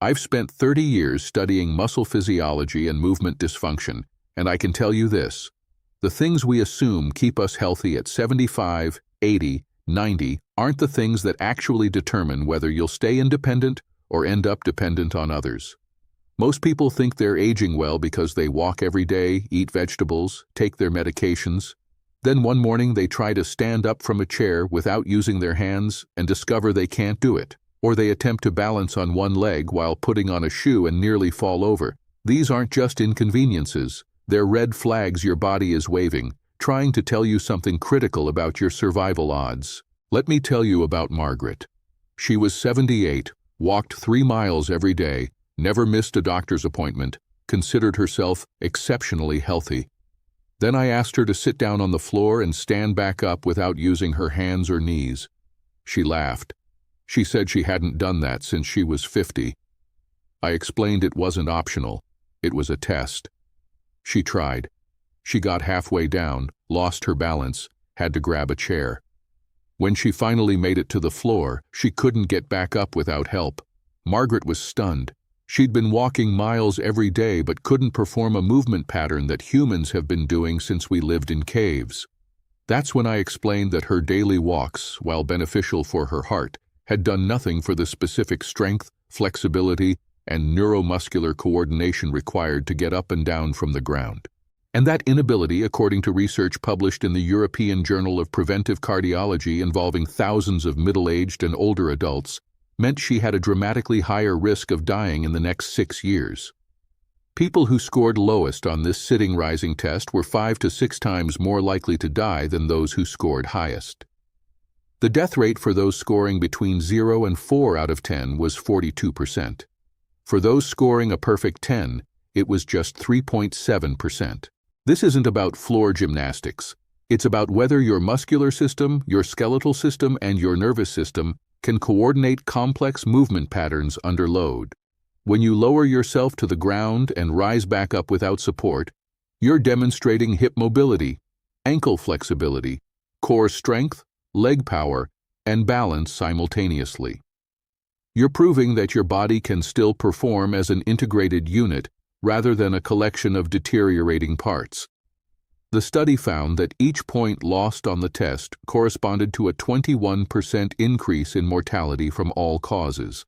I've spent 30 years studying muscle physiology and movement dysfunction, and I can tell you this. The things we assume keep us healthy at 75, 80, 90 aren't the things that actually determine whether you'll stay independent or end up dependent on others. Most people think they're aging well because they walk every day, eat vegetables, take their medications. Then one morning they try to stand up from a chair without using their hands and discover they can't do it. Or they attempt to balance on one leg while putting on a shoe and nearly fall over. These aren't just inconveniences. They're red flags your body is waving, trying to tell you something critical about your survival odds. Let me tell you about Margaret. She was 78, walked 3 miles every day, never missed a doctor's appointment, considered herself exceptionally healthy. Then I asked her to sit down on the floor and stand back up without using her hands or knees. She laughed. She said she hadn't done that since she was 50. I explained it wasn't optional. It was a test. She tried. She got halfway down, lost her balance, had to grab a chair. When she finally made it to the floor, she couldn't get back up without help. Margaret was stunned. She'd been walking miles every day but couldn't perform a movement pattern that humans have been doing since we lived in caves. That's when I explained that her daily walks, while beneficial for her heart, had done nothing for the specific strength, flexibility, and neuromuscular coordination required to get up and down from the ground. And that inability, according to research published in the European Journal of Preventive Cardiology involving thousands of middle-aged and older adults, meant she had a dramatically higher risk of dying in the next 6 years. People who scored lowest on this sitting-rising test were 5 to 6 times more likely to die than those who scored highest. The death rate for those scoring between 0 and 4 out of 10 was 42%. For those scoring a perfect 10, it was just 3.7%. This isn't about floor gymnastics. It's about whether your muscular system, your skeletal system, and your nervous system can coordinate complex movement patterns under load. When you lower yourself to the ground and rise back up without support, you're demonstrating hip mobility, ankle flexibility, core strength, leg power, and balance simultaneously. You're proving that your body can still perform as an integrated unit rather than a collection of deteriorating parts. The study found that each point lost on the test corresponded to a 21% increase in mortality from all causes.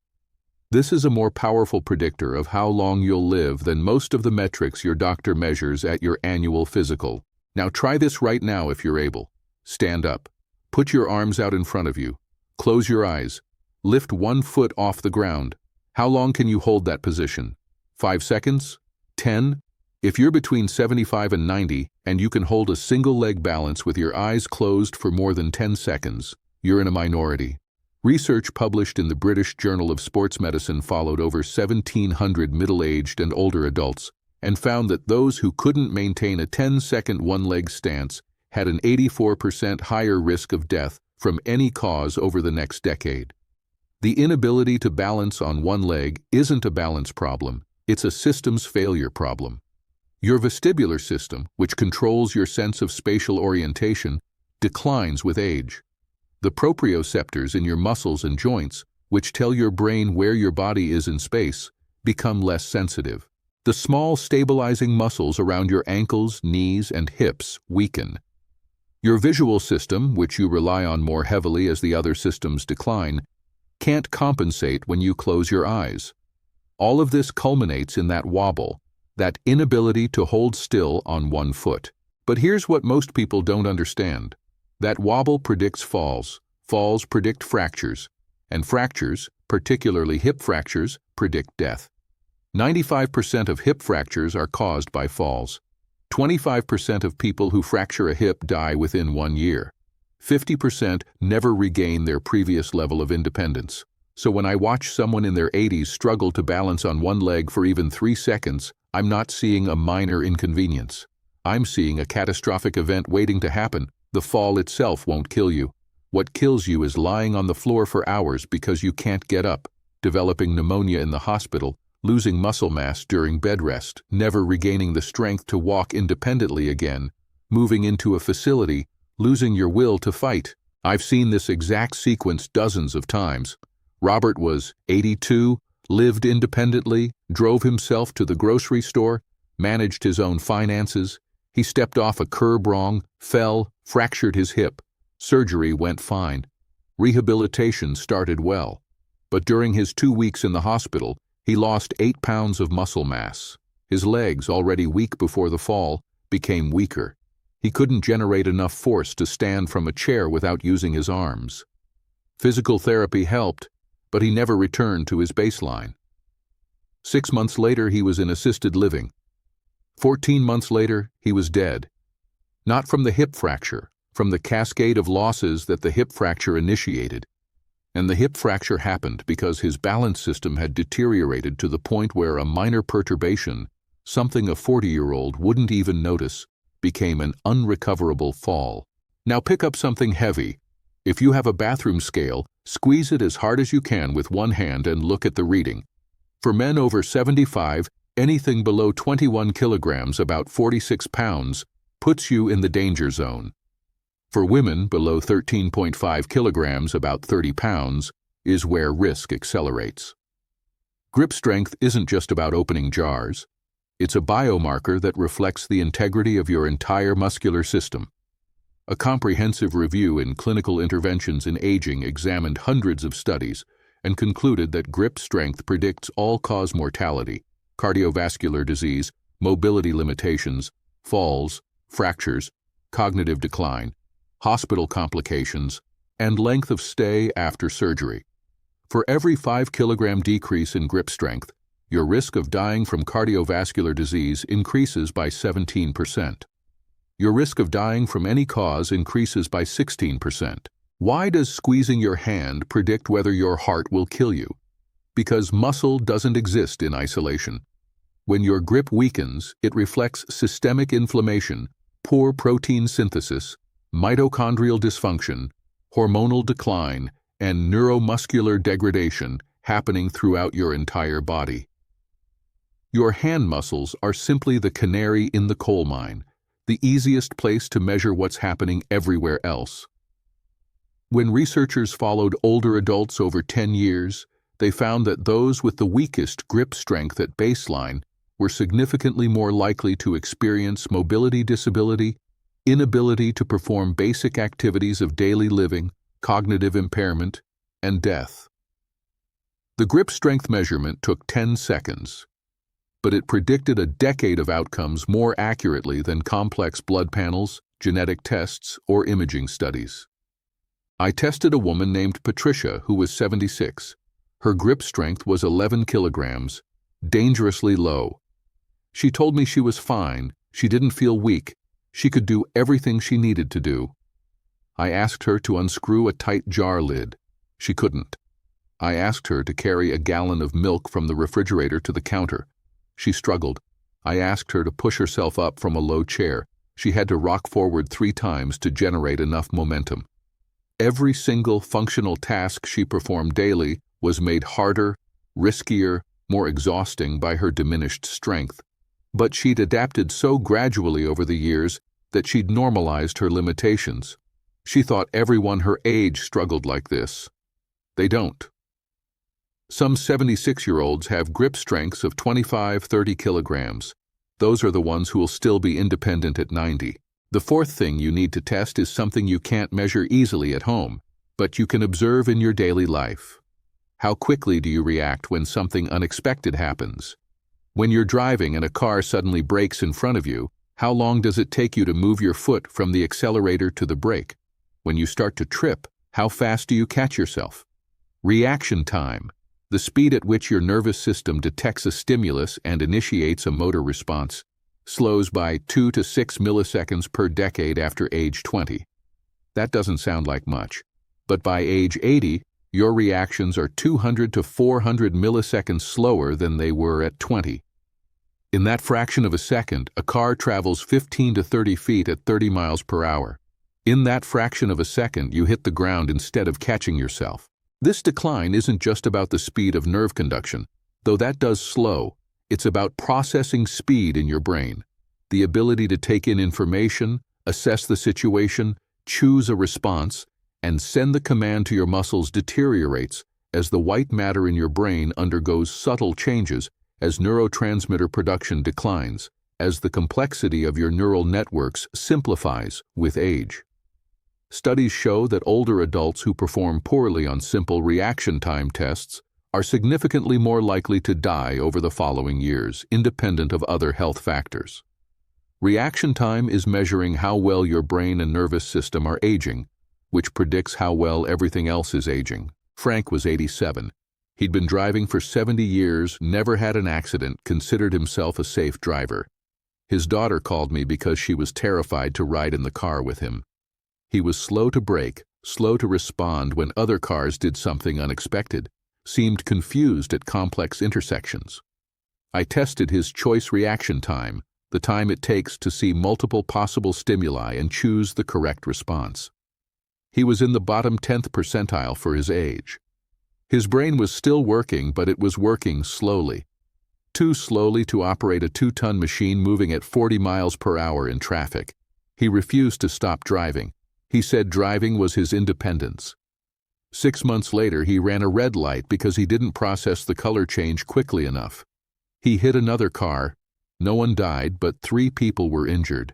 This is a more powerful predictor of how long you'll live than most of the metrics your doctor measures at your annual physical. Now try this right now if you're able. Stand up. Put your arms out in front of you. Close your eyes. Lift 1 foot off the ground. How long can you hold that position? 5 seconds? 10? If you're between 75 and 90 and you can hold a single leg balance with your eyes closed for more than 10 seconds, you're in a minority. Research published in the British Journal of Sports Medicine followed over 1,700 middle-aged and older adults and found that those who couldn't maintain a 10-second one-leg stance had an 84% higher risk of death from any cause over the next decade. The inability to balance on one leg isn't a balance problem, it's a systems failure problem. Your vestibular system, which controls your sense of spatial orientation, declines with age. The proprioceptors in your muscles and joints, which tell your brain where your body is in space, become less sensitive. The small stabilizing muscles around your ankles, knees, and hips weaken. Your visual system, which you rely on more heavily as the other systems decline, can't compensate when you close your eyes. All of this culminates in that wobble, that inability to hold still on one foot. But here's what most people don't understand. That wobble predicts falls, falls predict fractures, and fractures, particularly hip fractures, predict death. 95% of hip fractures are caused by falls. 25% of people who fracture a hip die within 1 year. 50% never regain their previous level of independence. So when I watch someone in their 80s struggle to balance on one leg for even 3 seconds, I'm not seeing a minor inconvenience. I'm seeing a catastrophic event waiting to happen. The fall itself won't kill you. What kills you is lying on the floor for hours because you can't get up, developing pneumonia in the hospital, losing muscle mass during bed rest, never regaining the strength to walk independently again, moving into a facility, losing your will to fight. I've seen this exact sequence dozens of times. Robert was 82, lived independently, drove himself to the grocery store, managed his own finances. He stepped off a curb wrong, fell, fractured his hip. Surgery went fine. Rehabilitation started well. But during his 2 weeks in the hospital, he lost 8 pounds of muscle mass. His legs, already weak before the fall, became weaker. He couldn't generate enough force to stand from a chair without using his arms. Physical therapy helped, but he never returned to his baseline. 6 months later, he was in assisted living. 14 months later, he was dead. Not from the hip fracture, from the cascade of losses that the hip fracture initiated. And the hip fracture happened because his balance system had deteriorated to the point where a minor perturbation, something a 40-year-old wouldn't even notice, became an unrecoverable fall. Now pick up something heavy. If you have a bathroom scale, squeeze it as hard as you can with one hand and look at the reading. For men over 75, anything below 21 kilograms, about 46 pounds, puts you in the danger zone. For women below 13.5 kilograms, about 30 pounds, is where risk accelerates. Grip strength isn't just about opening jars. It's a biomarker that reflects the integrity of your entire muscular system. A comprehensive review in Clinical Interventions in Aging examined hundreds of studies and concluded that grip strength predicts all-cause mortality, cardiovascular disease, mobility limitations, falls, fractures, cognitive decline, hospital complications, and length of stay after surgery. For every 5-kilogram decrease in grip strength, your risk of dying from cardiovascular disease increases by 17%. Your risk of dying from any cause increases by 16%. Why does squeezing your hand predict whether your heart will kill you? Because muscle doesn't exist in isolation. When your grip weakens, it reflects systemic inflammation, poor protein synthesis, mitochondrial dysfunction, hormonal decline, and neuromuscular degradation happening throughout your entire body. Your hand muscles are simply the canary in the coal mine, the easiest place to measure what's happening everywhere else. When researchers followed older adults over 10 years, they found that those with the weakest grip strength at baseline were significantly more likely to experience mobility disability, inability to perform basic activities of daily living, cognitive impairment, and death. The grip strength measurement took 10 seconds, but it predicted a decade of outcomes more accurately than complex blood panels, genetic tests, or imaging studies. I tested a woman named Patricia who was 76. Her grip strength was 11 kilograms, dangerously low. She told me she was fine, she didn't feel weak, she could do everything she needed to do. I asked her to unscrew a tight jar lid. She couldn't. I asked her to carry a gallon of milk from the refrigerator to the counter. She struggled. I asked her to push herself up from a low chair. She had to rock forward 3 times to generate enough momentum. Every single functional task she performed daily was made harder, riskier, more exhausting by her diminished strength. But she'd adapted so gradually over the years that she'd normalized her limitations. She thought everyone her age struggled like this. They don't. Some 76-year-olds have grip strengths of 25-30 kilograms. Those are the ones who will still be independent at 90. The fourth thing you need to test is something you can't measure easily at home, but you can observe in your daily life. How quickly do you react when something unexpected happens? When you're driving and a car suddenly brakes in front of you, how long does it take you to move your foot from the accelerator to the brake? When you start to trip, how fast do you catch yourself? Reaction time, the speed at which your nervous system detects a stimulus and initiates a motor response, slows by 2 to 6 milliseconds per decade after age 20. That doesn't sound like much, but by age 80, your reactions are 200 to 400 milliseconds slower than they were at 20. In that fraction of a second, a car travels 15 to 30 feet at 30 miles per hour. In that fraction of a second, you hit the ground instead of catching yourself. This decline isn't just about the speed of nerve conduction, though that does slow. It's about processing speed in your brain, the ability to take in information, assess the situation, choose a response, and send the command to your muscles deteriorates as the white matter in your brain undergoes subtle changes, as neurotransmitter production declines, as the complexity of your neural networks simplifies with age. Studies show that older adults who perform poorly on simple reaction time tests are significantly more likely to die over the following years, independent of other health factors. Reaction time is measuring how well your brain and nervous system are aging, which predicts how well everything else is aging. Frank was 87. He'd been driving for 70 years, never had an accident, considered himself a safe driver. His daughter called me because she was terrified to ride in the car with him. He was slow to brake, slow to respond when other cars did something unexpected, seemed confused at complex intersections. I tested his choice reaction time, the time it takes to see multiple possible stimuli and choose the correct response. He was in the bottom 10th percentile for his age. His brain was still working, but it was working slowly. Too slowly to operate a 2-ton machine moving at 40 miles per hour in traffic. He refused to stop driving. He said driving was his independence. 6 months later, he ran a red light because he didn't process the color change quickly enough. He hit another car. No one died, but 3 people were injured.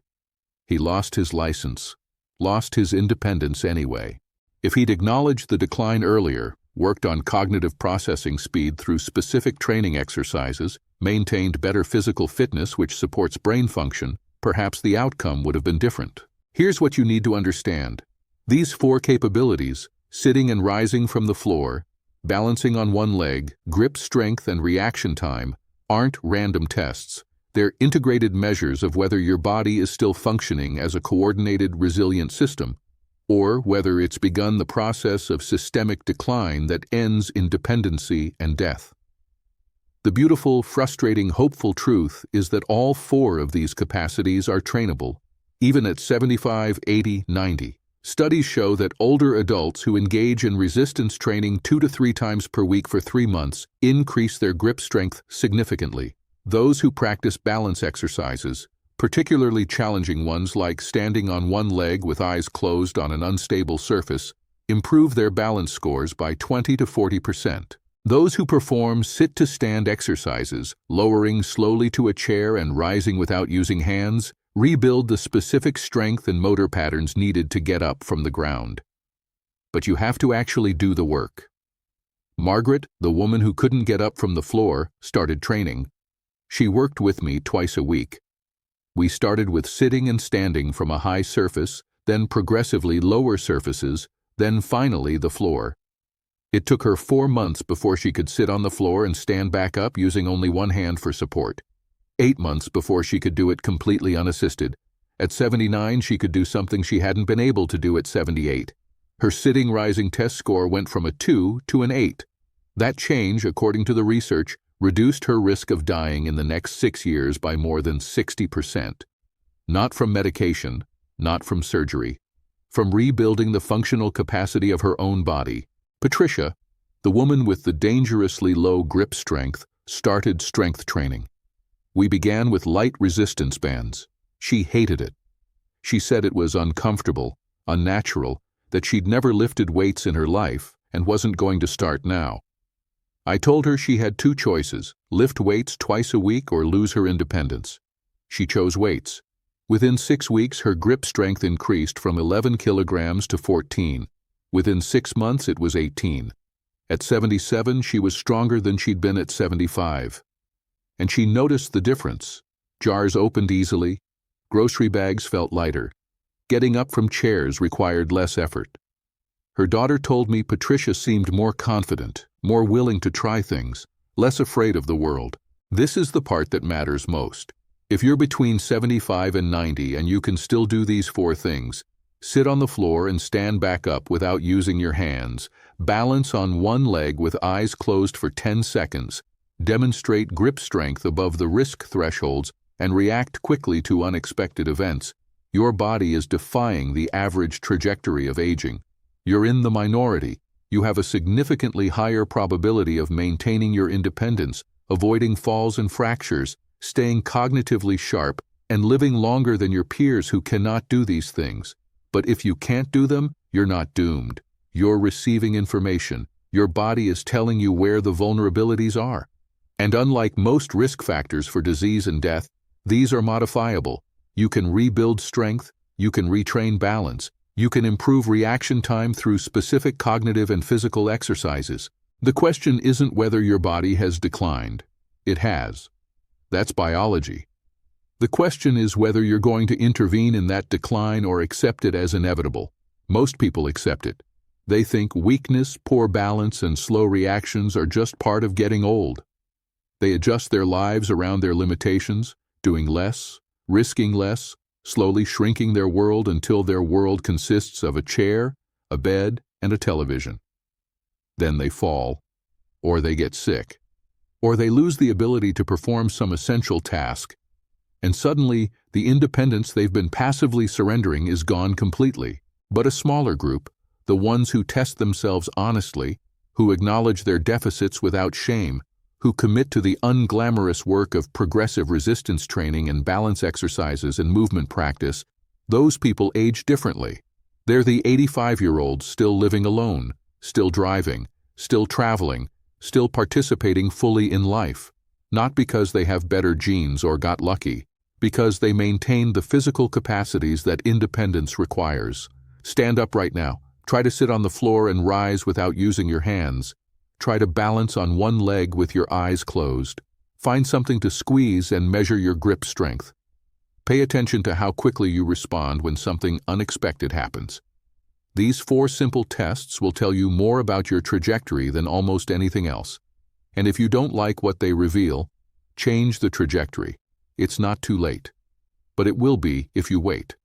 He lost his license, lost his independence anyway. If he'd acknowledged the decline earlier, worked on cognitive processing speed through specific training exercises, maintained better physical fitness which supports brain function, perhaps the outcome would have been different. Here's what you need to understand. These 4 capabilities, sitting and rising from the floor, balancing on one leg, grip strength and reaction time, aren't random tests. They're integrated measures of whether your body is still functioning as a coordinated, resilient system, or whether it's begun the process of systemic decline that ends in dependency and death. The beautiful, frustrating, hopeful truth is that all 4 of these capacities are trainable, even at 75, 80, 90. Studies show that older adults who engage in resistance training 2 to 3 times per week for 3 months increase their grip strength significantly. Those who practice balance exercises, particularly challenging ones like standing on one leg with eyes closed on an unstable surface, improve their balance scores by 20 to 40%. Those who perform sit-to-stand exercises, lowering slowly to a chair and rising without using hands, rebuild the specific strength and motor patterns needed to get up from the ground. But you have to actually do the work. Margaret, the woman who couldn't get up from the floor, started training. She worked with me twice a week. We started with sitting and standing from a high surface, then progressively lower surfaces, then finally the floor. It took her 4 months before she could sit on the floor and stand back up using only one hand for support. 8 months before she could do it completely unassisted. At 79, she could do something she hadn't been able to do at 78. Her sitting-rising test score went from a 2 to an 8. That change, according to the research, reduced her risk of dying in the next 6 years by more than 60%. Not from medication, not from surgery, from rebuilding the functional capacity of her own body. Patricia, the woman with the dangerously low grip strength, started strength training. We began with light resistance bands. She hated it. She said it was uncomfortable, unnatural, that she'd never lifted weights in her life and wasn't going to start now. I told her she had 2 choices, lift weights twice a week or lose her independence. She chose weights. Within 6 weeks, her grip strength increased from 11 kilograms to 14. Within 6 months, it was 18. At 77, she was stronger than she'd been at 75. And she noticed the difference. Jars opened easily. Grocery bags felt lighter. Getting up from chairs required less effort. Her daughter told me Patricia seemed more confident, more willing to try things, less afraid of the world. This is the part that matters most. If you're between 75 and 90 and you can still do these 4 things, sit on the floor and stand back up without using your hands, balance on one leg with eyes closed for 10 seconds, demonstrate grip strength above the risk thresholds, and react quickly to unexpected events, your body is defying the average trajectory of aging. You're in the minority. You have a significantly higher probability of maintaining your independence, avoiding falls and fractures, staying cognitively sharp, and living longer than your peers who cannot do these things. But if you can't do them, you're not doomed. You're receiving information. Your body is telling you where the vulnerabilities are. And unlike most risk factors for disease and death, these are modifiable. You can rebuild strength, you can retrain balance, you can improve reaction time through specific cognitive and physical exercises. The question isn't whether your body has declined. It has. That's biology. The question is whether you're going to intervene in that decline or accept it as inevitable. Most people accept it. They think weakness, poor balance, and slow reactions are just part of getting old. They adjust their lives around their limitations, doing less, risking less, slowly shrinking their world until their world consists of a chair, a bed, and a television. Then they fall, or they get sick, or they lose the ability to perform some essential task, and suddenly the independence they've been passively surrendering is gone completely. But a smaller group, the ones who test themselves honestly, who acknowledge their deficits without shame, who commit to the unglamorous work of progressive resistance training and balance exercises and movement practice, those people age differently. They're the 85-year-olds still living alone, still driving, still traveling, still participating fully in life, not because they have better genes or got lucky, because they maintain the physical capacities that independence requires. Stand up right now. Try to sit on the floor and rise without using your hands. Try to balance on one leg with your eyes closed. Find something to squeeze and measure your grip strength. Pay attention to how quickly you respond when something unexpected happens. These 4 simple tests will tell you more about your trajectory than almost anything else. And if you don't like what they reveal, change the trajectory. It's not too late. But it will be if you wait.